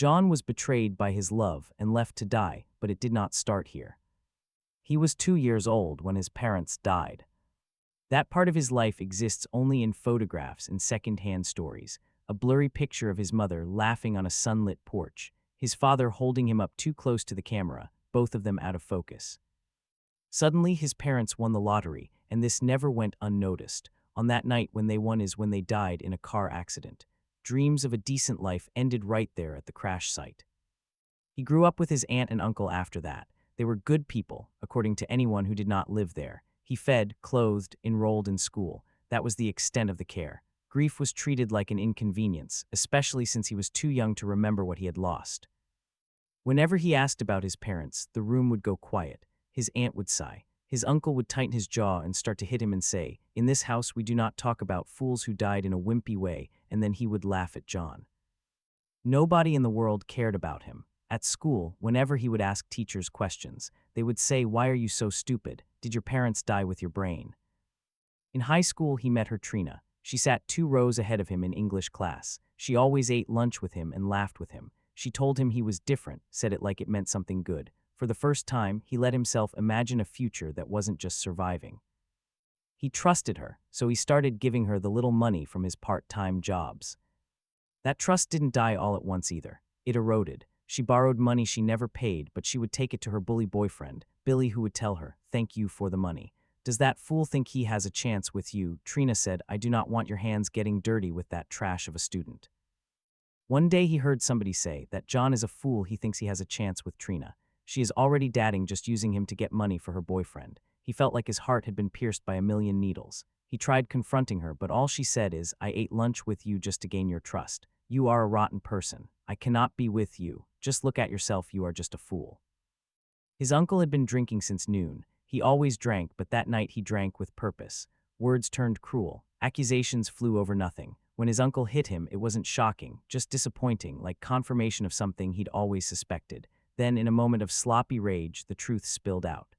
John was betrayed by his love and left to die, but it did not start here. He was 2 years old when his parents died. That part of his life exists only in photographs and second-hand stories, a blurry picture of his mother laughing on a sunlit porch, his father holding him up too close to the camera, both of them out of focus. Suddenly, his parents won the lottery, and this never went unnoticed. On that night when they won is when they died in a car accident. Dreams of a decent life ended right there at the crash site. He grew up with his aunt and uncle after that. They were good people, according to anyone who did not live there. He fed, clothed, enrolled in school. That was the extent of the care. Grief was treated like an inconvenience, especially since he was too young to remember what he had lost. Whenever he asked about his parents, the room would go quiet. His aunt would sigh. His uncle would tighten his jaw and start to hit him and say, "In this house we do not talk about fools who died in a wimpy way," and then he would laugh at John. Nobody in the world cared about him. At school, whenever he would ask teachers questions, they would say, "Why are you so stupid? Did your parents die with your brain?" In high school, he met her Trina. She sat 2 rows ahead of him in English class. She always ate lunch with him and laughed with him. She told him he was different, said it like it meant something good. For the first time, he let himself imagine a future that wasn't just surviving. He trusted her, so he started giving her the little money from his part-time jobs. That trust didn't die all at once either. It eroded. She borrowed money she never paid, but she would take it to her bully boyfriend, Billy, who would tell her, "Thank you for the money. Does that fool think he has a chance with you?" Trina said, "I do not want your hands getting dirty with that trash of a student." One day he heard somebody say that John is a fool, he thinks he has a chance with Trina. She is already dating, just using him to get money for her boyfriend. He felt like his heart had been pierced by a million needles. He tried confronting her, but all she said is, "I ate lunch with you just to gain your trust. You are a rotten person. I cannot be with you. Just look at yourself, you are just a fool." His uncle had been drinking since noon. He always drank, but that night he drank with purpose. Words turned cruel. Accusations flew over nothing. When his uncle hit him, it wasn't shocking, just disappointing, like confirmation of something he'd always suspected. Then, in a moment of sloppy rage, the truth spilled out.